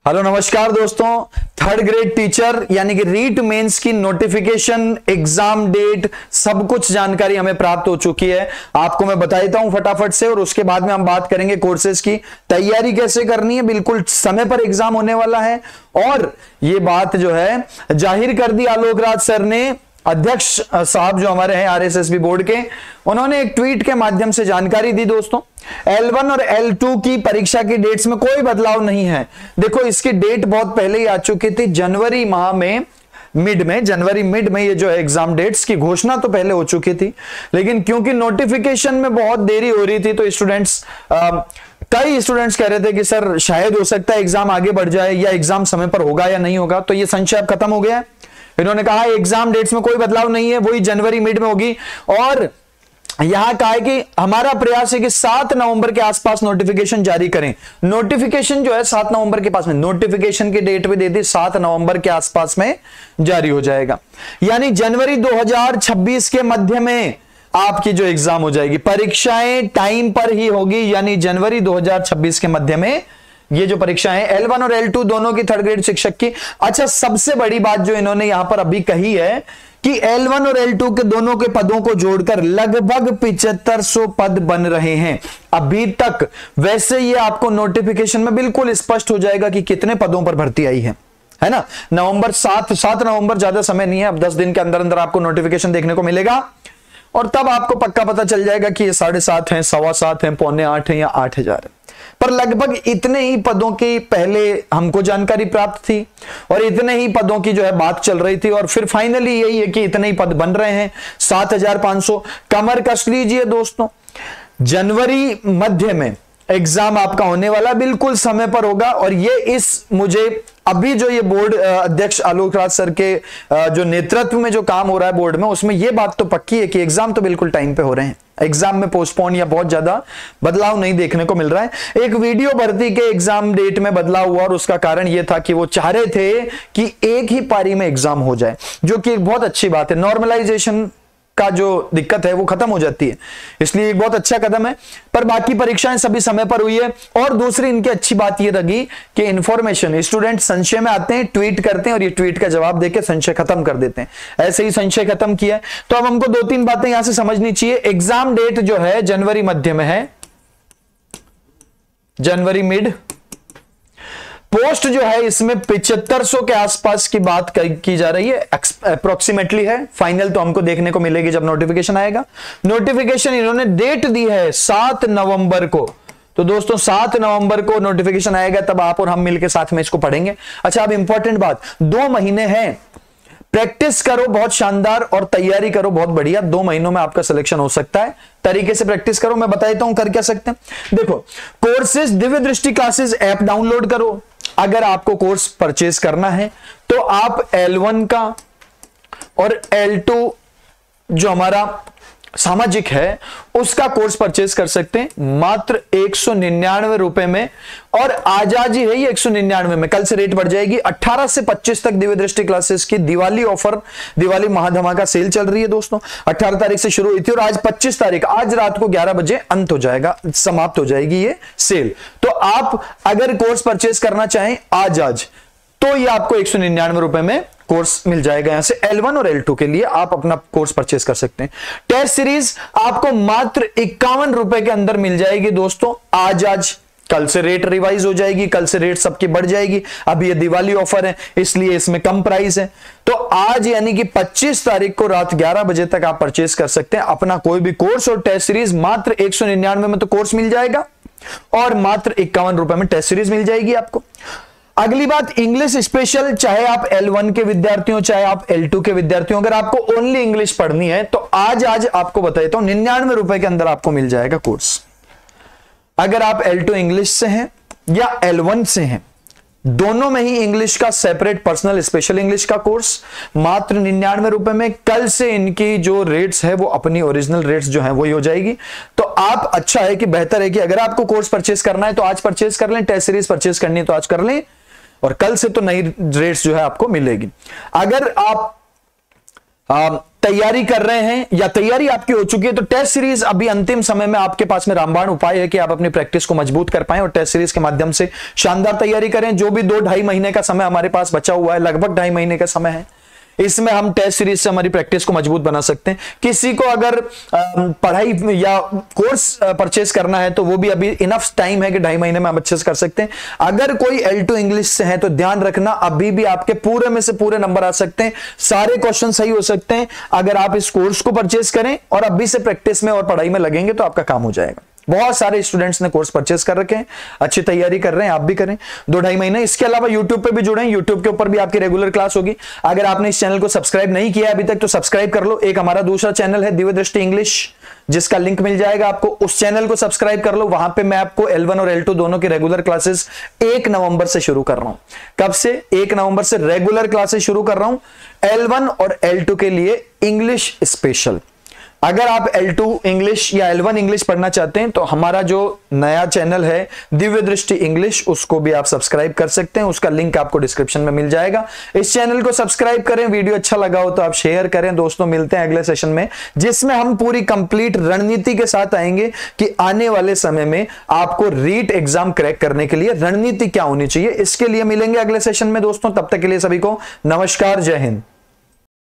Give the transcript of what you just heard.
Hello नमस्कार दोस्तों, third grade teacher यानी कि रीट मेंस की नोटिफिकेशन, एग्जाम डेट, सब कुछ जानकारी हमें प्राप्त हो चुकी है। आपको मैं बता देता हूं फटाफट से, और उसके बाद में हम बात करेंगे कोर्सेज की तैयारी कैसे करनी है। बिल्कुल समय पर एग्जाम होने वाला है और ये बात जो है जाहिर कर दी आलोक राज सर ने, अध्यक्ष साहब जो हमारे हैं आरएसएसबी बोर्ड के, उन्होंने एक ट्वीट के माध्यम से जानकारी दी। दोस्तों, L1 और L2 की परीक्षा की डेट्स में कोई बदलाव नहीं है। देखो, इसकी डेट बहुत पहले ही आ चुकी थी, जनवरी माह में जनवरी मिड में ये जो है एग्जाम डेट्स की घोषणा तो पहले हो चुकी थी, लेकिन क्योंकि नोटिफिकेशन में बहुत देरी हो रही थी तो कई स्टूडेंट्स कह रहे थे कि सर शायद हो सकता है एग्जाम आगे बढ़ जाए, या एग्जाम समय पर होगा या नहीं होगा। तो ये संशय अब खत्म हो गया है। इन्होंने कहा एग्जाम डेट्स में कोई बदलाव नहीं है, वही जनवरी मिड में होगी। और यहां कहा है कि हमारा प्रयास है कि 7 नवंबर के आसपास नोटिफिकेशन जारी करें। नोटिफिकेशन जो है 7 नवंबर के पास में, नोटिफिकेशन की डेट भी दे दी, 7 नवंबर के आसपास में जारी हो जाएगा। यानी जनवरी 2026 के मध्य में आपकी जो एग्जाम हो जाएगी, परीक्षाएं टाइम पर ही होगी, यानी जनवरी 2026 के मध्य में ये जो परीक्षा है L1 और L2 दोनों की थर्ड ग्रेड शिक्षक की। अच्छा, सबसे बड़ी बात जो इन्होंने यहां पर अभी कही है कि L1 और L2 के दोनों के पदों को जोड़कर लगभग 7500 पद बन रहे हैं अभी तक। वैसे ये आपको नोटिफिकेशन में बिल्कुल स्पष्ट हो जाएगा कि कितने पदों पर भर्ती आई है ना। नवंबर 7 नवंबर, ज्यादा समय नहीं है, अब 10 दिन के अंदर अंदर आपको नोटिफिकेशन देखने को मिलेगा और तब आपको पक्का पता चल जाएगा कि ये 7.5 है, 7.25 है, 7.25 है या 8,000 है। पर लगभग इतने ही पदों की पहले हमको जानकारी प्राप्त थी और इतने ही पदों की जो है बात चल रही थी, और फिर फाइनली यही है कि इतने ही पद बन रहे हैं, 7,500। कमर कस लीजिए दोस्तों, जनवरी मध्य में एग्जाम आपका होने वाला, बिल्कुल समय पर होगा। और ये मुझे अभी जो ये बोर्ड अध्यक्ष आलोक राज सर के जो नेतृत्व में जो काम हो रहा है बोर्ड में, उसमें ये बात तो पक्की है कि एग्जाम तो बिल्कुल टाइम पे हो रहे हैं। एग्जाम में पोस्टपोन या बहुत ज्यादा बदलाव नहीं देखने को मिल रहा है। एक वीडियो भर्ती के एग्जाम डेट में बदलाव हुआ और उसका कारण यह था कि वो चाह रहे थे कि एक ही पारी में एग्जाम हो जाए, जो कि एक बहुत अच्छी बात है। नॉर्मलाइजेशन का जो दिक्कत है वो खत्म हो जाती है, इसलिए एक बहुत अच्छा कदम है। पर बाकी परीक्षाएं सभी समय पर हुई है। और दूसरी इनकी अच्छी बात यह लगी कि इंफॉर्मेशन, स्टूडेंट संशय में आते हैं, ट्वीट करते हैं और ये ट्वीट का जवाब देकर संशय खत्म कर देते हैं। ऐसे ही संशय खत्म किया है। तो अब हमको 2-3 बातें यहां से समझनी चाहिए। एग्जाम डेट जो है जनवरी मध्य में है, जनवरी मिड। पोस्ट जो है इसमें 7500 के आसपास की बात की जा रही है, अप्रोक्सीमेटली है। फाइनल तो हमको देखने को मिलेगी जब नोटिफिकेशन आएगा। नोटिफिकेशन इन्होंने डेट दी है 7 नवंबर को। तो दोस्तों 7 नवंबर को नोटिफिकेशन आएगा, तब आप और हम मिलकर साथ में इसको पढ़ेंगे। अच्छा, अब इंपॉर्टेंट बात, 2 महीने हैं, प्रैक्टिस करो बहुत शानदार और तैयारी करो बहुत बढ़िया। 2 महीनों में आपका सिलेक्शन हो सकता है। तरीके से प्रैक्टिस करो, मैं बता देता हूं कर क्या सकते हैं। देखो, कोर्सेज दिव्य दृष्टि क्लासेस ऐप डाउनलोड करो। अगर आपको कोर्स परचेज करना है तो आप L1 का और L2 जो हमारा सामाजिक है उसका कोर्स परचेज कर सकते हैं मात्र 199 रुपए में। और आज ही है ये 199 में, कल से रेट बढ़ जाएगी। 18 से 25 तक दिव्य दृष्टि क्लासेस की दिवाली ऑफर, दिवाली महाधमाका सेल चल रही है दोस्तों। 18 तारीख से शुरू हुई थी और आज 25 तारीख, आज रात को 11 बजे अंत हो जाएगा, समाप्त हो जाएगी ये सेल। तो आप अगर कोर्स परचेज करना चाहें आज तो ये आपको 199 रुपए में कोर्स मिल जाएगा। यहां से L1 और L2 के लिए आप अपना कोर्स परचेज कर सकते हैं। टेस्ट सीरीज आपको मात्र 51 रुपए के अंदर मिल जाएगी दोस्तों। आज कल से रेट रिवाइज हो जाएगी, कल से रेट सबकी बढ़ जाएगी। अभी ये दिवाली ऑफर है इसलिए इसमें कम प्राइस है। तो आज यानी कि 25 तारीख को रात 11 बजे तक आप परचेज कर सकते हैं अपना कोई भी कोर्स। और टेस्ट सीरीज मात्र 199 में तो कोर्स मिल जाएगा और मात्र 51 रुपए में टेस्ट सीरीज मिल जाएगी आपको। अगली बात, इंग्लिश स्पेशल, चाहे आप L1 के विद्यार्थी हो चाहे आप L2 के विद्यार्थी हो, अगर आपको ओनली इंग्लिश पढ़नी है तो आज आपको बता देता हूं 99 रुपए के अंदर आपको मिल जाएगा कोर्स। अगर आप L2 इंग्लिश से हैं या L1 से हैं, दोनों में ही इंग्लिश का सेपरेट पर्सनल स्पेशल इंग्लिश का कोर्स मात्र 99 रुपए में। कल से इनकी जो रेट्स है वो अपनी ओरिजिनल रेट्स जो है वही हो जाएगी। तो आप, अच्छा है कि बेहतर है कि अगर आपको कोर्स परचेज करना है तो आज परचेज कर लें, टेस्ट सीरीज परचेज करनी है तो आज कर लें, और कल से तो नई रेट्स जो है आपको मिलेगी। अगर आप तैयारी कर रहे हैं या तैयारी आपकी हो चुकी है, तो टेस्ट सीरीज अभी अंतिम समय में आपके पास में रामबाण उपाय है कि आप अपनी प्रैक्टिस को मजबूत कर पाएं और टेस्ट सीरीज के माध्यम से शानदार तैयारी करें। जो भी 2-2.5 महीने का समय हमारे पास बचा हुआ है, लगभग 2.5 महीने का समय है, इसमें हम टेस्ट सीरीज से हमारी प्रैक्टिस को मजबूत बना सकते हैं। किसी को अगर पढ़ाई या कोर्स परचेस करना है तो वो भी अभी इनफ टाइम है कि 2.5 महीने में हम परचेस कर सकते हैं। अगर कोई L2 इंग्लिश से है तो ध्यान रखना, अभी भी आपके पूरे में से पूरे नंबर आ सकते हैं, सारे क्वेश्चन सही हो सकते हैं अगर आप इस कोर्स को परचेस करें और अभी से प्रैक्टिस में और पढ़ाई में लगेंगे तो आपका काम हो जाएगा। बहुत सारे स्टूडेंट्स ने कोर्स परचेस कर रखे हैं, अच्छी तैयारी कर रहे हैं, आप भी करें 2-2.5 महीने। इसके अलावा यूट्यूब पे भी जुड़े हैं, यूट्यूब के ऊपर भी आपकी रेगुलर क्लास होगी। अगर आपने इस चैनल को सब्सक्राइब नहीं किया अभी तक तो सब्सक्राइब कर लो। एक हमारा दूसरा चैनल है दिव्य दृष्टि इंग्लिश, जिसका लिंक मिल जाएगा आपको, उस चैनल को सब्सक्राइब कर लो। वहां पे मैं आपको L1 और L2 दोनों की रेगुलर क्लासेस 1 नवंबर से शुरू कर रहा हूं। कब से? 1 नवंबर से रेगुलर क्लासेस शुरू कर रहा हूं L1 और L2 के लिए इंग्लिश स्पेशल। अगर आप L2 इंग्लिश या L1 इंग्लिश पढ़ना चाहते हैं तो हमारा जो नया चैनल है दिव्य दृष्टि इंग्लिश, उसको भी आप सब्सक्राइब कर सकते हैं, उसका लिंक आपको डिस्क्रिप्शन में मिल जाएगा। इस चैनल को सब्सक्राइब करें, वीडियो अच्छा लगा हो तो आप शेयर करें। दोस्तों मिलते हैं अगले सेशन में, जिसमें हम पूरी कंप्लीट रणनीति के साथ आएंगे कि आने वाले समय में आपको रीट एग्जाम क्रैक करने के लिए रणनीति क्या होनी चाहिए। इसके लिए मिलेंगे अगले सेशन में दोस्तों। तब तक के लिए सभी को नमस्कार, जय हिंद।